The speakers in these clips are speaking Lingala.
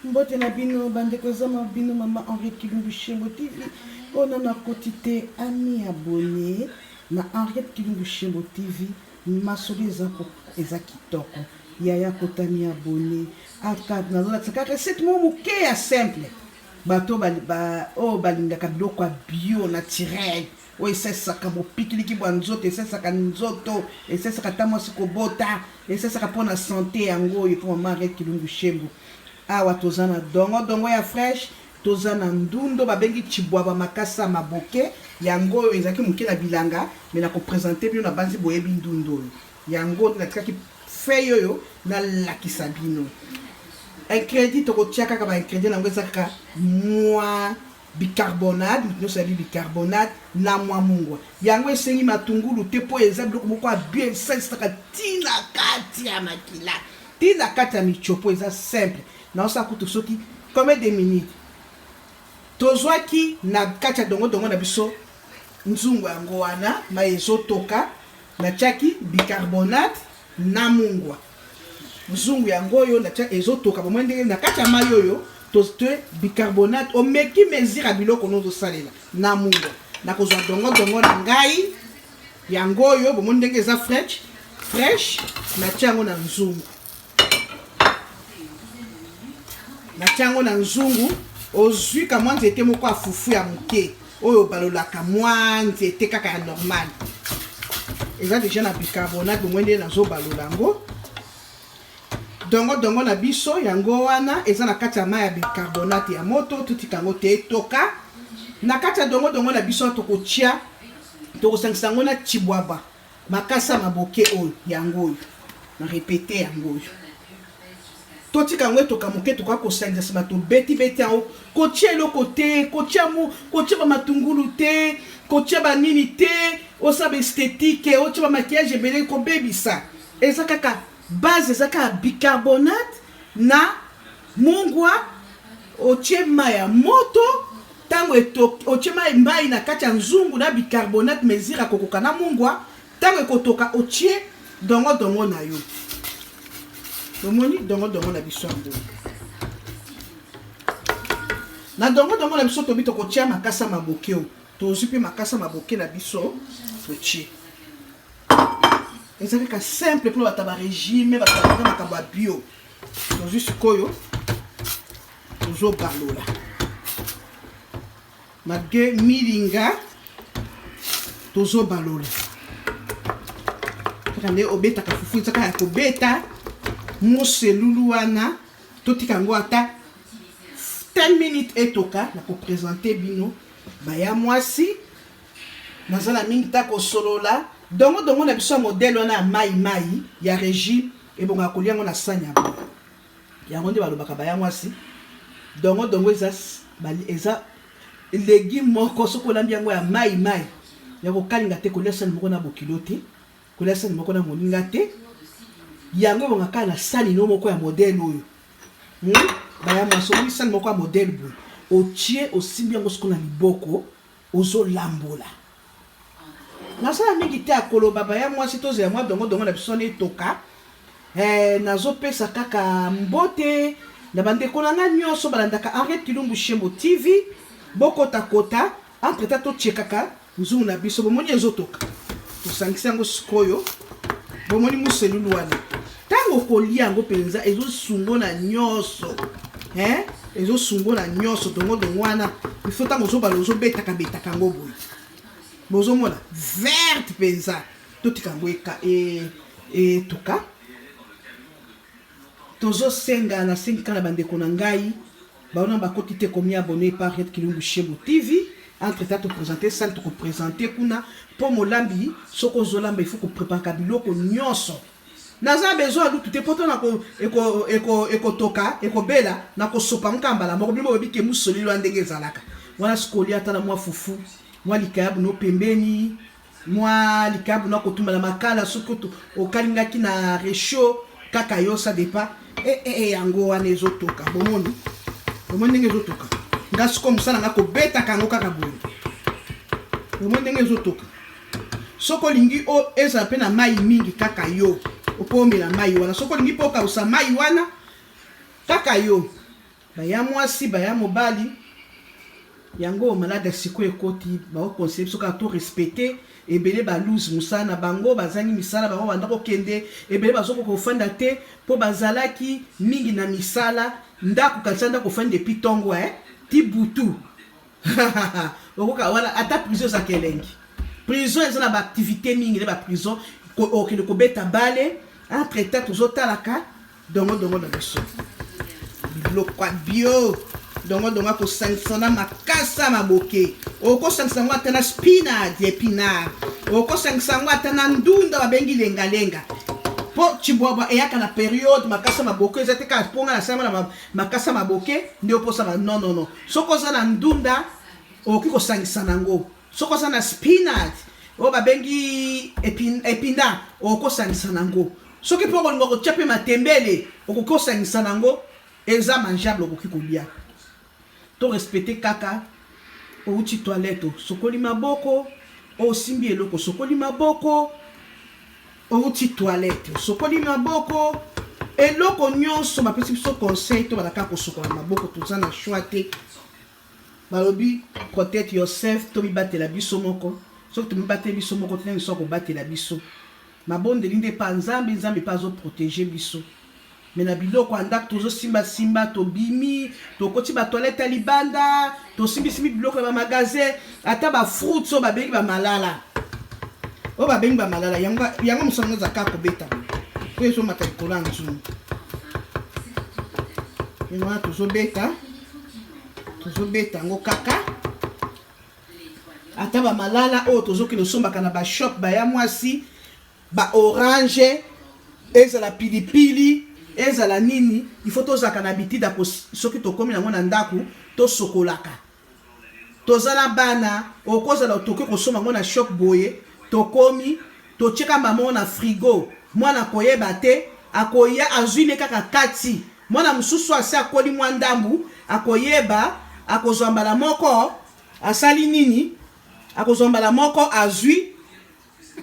Mbote na bino bande kozama bino mama Henriette Kilungu Shembo TV. On a quotité ami abonné na Henriette Kilungu Shembo TV. Masoli eza kitoko. Yaya kotami abonné. Akad na zola tsaka recette mo muke ya simple. Bato balingaka biloko ya bio naturel. O esesaka bopikiliki bwa nzoto, esesaka nzoto, esesaka tamosi kobota, esesaka pona santé yango yo po mama Henriette Kilungu Shembo. Awa tozana dongo ya fresh, tozana ndundo babengi chibwaba makasa maboke, yango ezaki muke na bilanga, mais na ko présenter bino na banzi boyebi ndundo. Yango na tikaki feuille yo na lakisa bino. Ingrédient toko tiaka ka ba ingrédient nango ezaka moi bicarbonate, nous sabi bicarbonate na mwa mungwa. Yango esengi matungulu te po eza biloko moko bien sesaka tina kati ya makila. Tina kati ya michopo eza simple. Na osa kutu soki combien de minutes tozwaki na kati ya dongo na biso nzungu yango wana ma ezotoka na chaki bicarbonate na mungwa nzungu yango yo na chaki ezotoka bo ndenge na kati ya mayo yo toste bicarbonate o meki mesure biloko nozo salela na mungwa na kozwa dongo na ngai yango yo bo ndenge eza fresh na chango na nzungu na chango na nzungu ozwi ka mwa nzete moko afufu ya muke oyo balolaka mwa nzete kaka ya normal eza deja na bicarbonate bomwende na zo balolango dongo na biso yango wana eza na kati ya mai ya bicarbonate ya moto tutikango te toka na kati ya dongo na biso tokotia tokosangisa ngo na chibwaba makasa maboke oyo yango oyo na répéter yango oyo totika ngwe toka muke toka ko sangisa sima to beti en kotia eloko te kotia ba matungulu te kotia ba nini te osabe esthétique otia ba maquillage ebele ko bebisa eza kaka base eza kaka bicarbonate na mungwa otie maya moto tango otie mai na kati ya nzungu na bicarbonate mesure kokoka na mungwa tango ekotoka otie dongo na yo domoni dongo na biso yango na dongo na biso tobi tokotia makasa maboke o tozwi mpe makasa maboke na biso totie ezali ka simple pour bata ba régime bata ba makambo ya bio tozwi sikoyo tozobalola mage milinga tozobalola kande obetaka fufu ezaka ya kobeta moselulu wana totika ngo ata 10 minutes etoka na ko présenter bino baya mwasi nazala mingi ta ko solola dongo na biso modèle wana mai ya régime ebonga koliango na sanya bo yango nde balobaka baya mwasi dongo eza légume moko soko lambi yango ya mai ya ko kalinga te kolia sani moko na bokilo te kolia sani moko na moninga te yango bonga kana sani no moko ya modèle oyo baya maso sani moko ya modèle boy otie osimbi yango siko na liboko ozo lambola na sala mingi te akoloba baya mwasi tozo ya mwa dongo na biso ne toka nazo pesa kaka mbote na bandeko na nga nyonso balandaka Henriette Kilungu Shembo TV bokota entre tato tchekaka nzungu na biso bomoni ezotoka tosangisa yango sikoyo bomoni muselulu wana tango kolia yango penza ezosungo na nyonso ezosungo na nyonso dongo wana ifo tango zobala ozobetaka ngo boye bozomona verte penza totika ngo toka tozosenga na 5 kana bandeko na ngai baona bakoti te komi abonné par Henriette Kilungu Shembo TV entre tato présenter ça to présenter kuna po molambi soko zolamba il faut ko préparer biloko nyonso naza besoin de tout poto na ko toka bela na ko sopa nkambala moko bimo bike musolilo ndenge zalaka wana skolia ata na mwa fufu mwa likabu no pembeni mwa likabu na kotumba na makala sokoto okalingaki na resho kaka yo ça dépend yango wana ezotoka bomoni ndenge ezotoka ngasi ko musala ngako beta kango kaka boye bomoni ndenge ezotoka soko lingi o eza pe na mai mingi kaka yo opomela mai wana soko lingi poka usa mai wana kaka yo baya mwasi baya mobali yango malade siko ekoti ba conseil soka to respecter ebele ba lose musana bango bazangi misala bango banda ko kende ebele bazoko ko fanda te po bazalaki mingi na misala ndako katsanda ko fanda pitongo ti butu okoka wala ata prison za kelengi prison ezana ba activité mingi na ba prison ko ko beta bale entre temps tozotalaka dongo na biso biloko bio dongo ko sansana makasa maboke oko sansana ata na spinach épinard oko sansana ata na ndunda babengi lenga po chibwaba eyaka na période makasa maboke ezate ka ponga na sama na makasa maboke ndio posa non soko za na ndunda okiko sansana ngo soko za na spinach o babengi épinard oko sansana ngo soki po ko chape matembele okiko sansana ngo eza mangeable okiko lia to respecter kaka outi toilette sokoli maboko osimbi eloko sokoli maboko outi toilette sokoli maboko eloko nyonso bapesi biso conseil to balaka kosokola maboko toza na choix te balobi protect yourself to bibatela biso moko soki tomibatela biso moko tena biso kobatela biso mabondeli nde pa nzambe pa azoprotege biso mais na biloko andako tozo simba to bimi to koti ba toilette ya libanda to simbi biloko ya magasin ata ba fruits so babengi ba malala o babengi ba malala yango musango za kako beta ko eso mata kolan zu ina tozo beta ngo kaka ata ba malala o tozo kino somba kana ba shop ba ya mwasi ba orange ezala pilipili ezala nini il faut tozaka na habitude ko soki tokomi nango na ndako to sokolaka tozala bana okozala toke kosoma ngo na shop boye tokomi tocheka mama na frigo mwana koyeba te akoya azwile kaka kati mwana mususu ase akoli mwa ndambu akoyeba akozambala moko asali nini akozambala moko azwi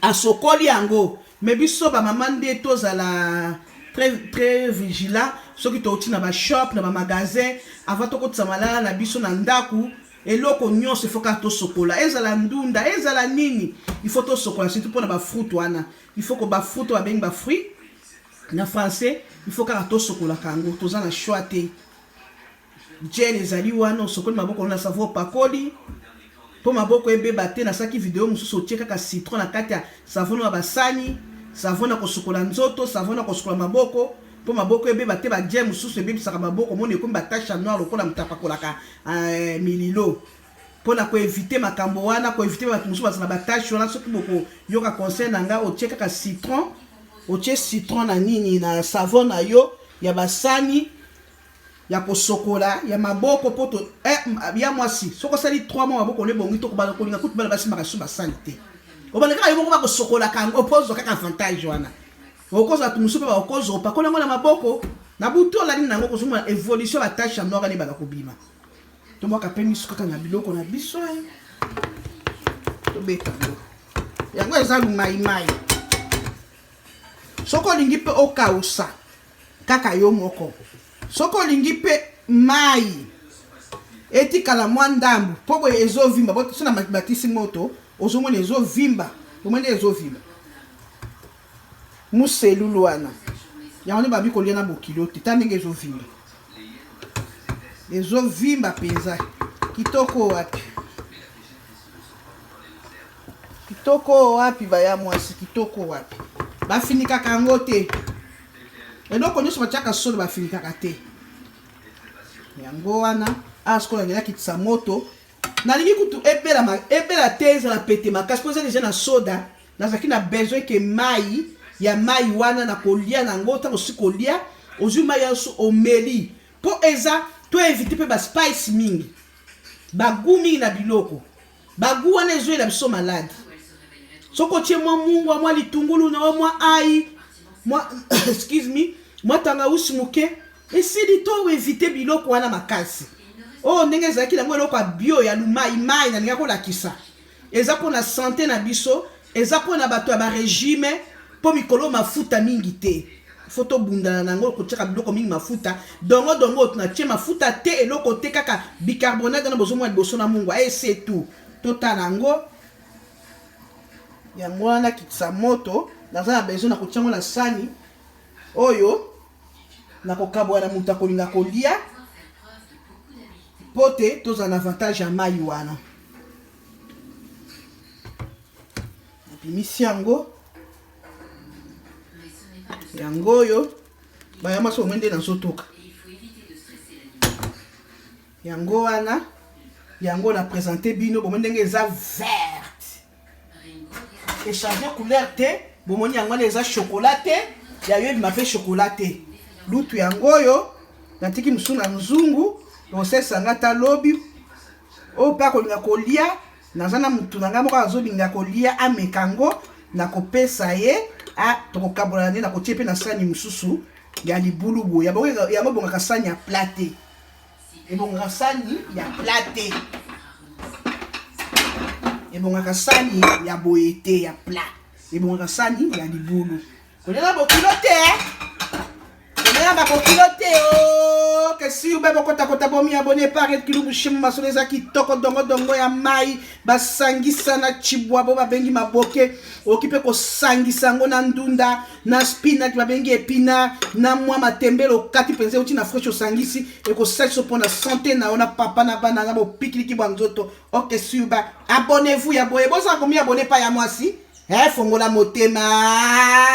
asokoli yango mais biso ba mama nde tozala très vigilant soki touti na ba shop na ba magasin avant to kotsa malala na biso na ndaku eloko nyonso ifoka to sokola ezala ndunda ezala nini il faut to sokola surtout pour na ba fruit wana il faut ko ba fruit ba bengi ba fruit na français il faut ka to sokola kango toza na choix te gel ezali wana sokola maboko na savon pakoli po maboko ebeba te na saki video mususu otieka ka citron na kati ya savon na basani savon na kosokola nzoto savon na kosokola maboko po maboko ebeba te ba gel mususu ebebisaka maboko moni ekomba tache noire lokola mutapakolaka mililo po na ko éviter makambo wana ko éviter bato mususu bazana ba tache wana soki boko yoka conseil nanga otieka ka citron otie citron na nini na savon na yo ya basani ya kosokola ya maboko poto ya mwasi soko sali 3 mois maboko le bongi to ko bala ko linga kutu bala basi makasu basante obaleka yo moko bakosokola kango opozo kaka avantage wana okoza tumusupe ba okozo pakola ngona maboko na buto la nini nango kozuma évolution ba tâche noire ni bala kobima to moka pemi suka na biloko na biso to beta yango ezalu mai soko lingi pe okausa kaka yo moko soko lingi pe mai etikala mwa ndambu po ezovimba bo sona batisi moto ozomona ezovimba omone ezovimba muselulu wana yango babi kolia na bokilo te tandenge ezovimba penza kitoko wapi baya mwasi kitoko wapi bafinika kango te eloko nyonso batiaka solo bafinikaka te yango wana askola ngela kitisa moto nalingi kutu ebela te ezala pete makasi po eza deja na soda nazalaki na besoin ke mai ya mai wana na kolia nango ntango osi kolia ozwi mai yanso omeli po eza to evite mpe baspice mingi bagu mingi na biloko bagu wana ezoyela biso maladi soko otie mwa mungwa mwa litungulu na mwa ai excuse me mwa tangausi moke esili to evite biloko wana makasi oh ndenge ezalaki nango eloko ya bio ya lumai mai nalinga kolakisa eza mpona sante na biso eza mpona bato ya barégime mpo mikolo mafuta mingi te Photo bunda nango ko tchaka biloko mingi mafuta. Dongo na tche mafuta te eloko te kaka bicarbonate na bozo mwa boso na mungu. C'est tout. Tota nango. Ya mwana kitsa moto. Dans un besoin na ko na sani. Oyo. Na ko kabwa na muta ko linga ko lia. Pote tous un avantage à Mayuana. Et puis misi yango yo bayama so mwende na sotoka. Yango wana yango na présenter bino bomende ngeza verte. Et changer couleur te bomoni yango les chocolaté ya yo m'a fait chocolaté. Lutu yango yo natiki musuna mzungu. Process ngata lobi o pa ko linga kolia nazana mutu nanga moko azolinga kolia amekango na kopesa ye a tokokabola na kochepe na sani mususu ya libulu bo ya bonga kasani ya plate e bonga kasani ya plate e bonga kasani ya boyete ya plat e bonga kasani ya libulu kolela bokilote kolela bokilote o que si ube bokota bomi abonné par et kilubu shima soleza kitoko dongo ya mai basangisa na chibwa bo babengi maboke okipe ko sangisa ngo na ndunda na spinach babengi epina na mwa matembelo kati penze uti na fresh osangisi e ko salso pona santé na ona papa na bana na bo pikiliki banzoto ok si ube abonnez-vous ya boye boza komi abonné pa ya mwasi fongola motema.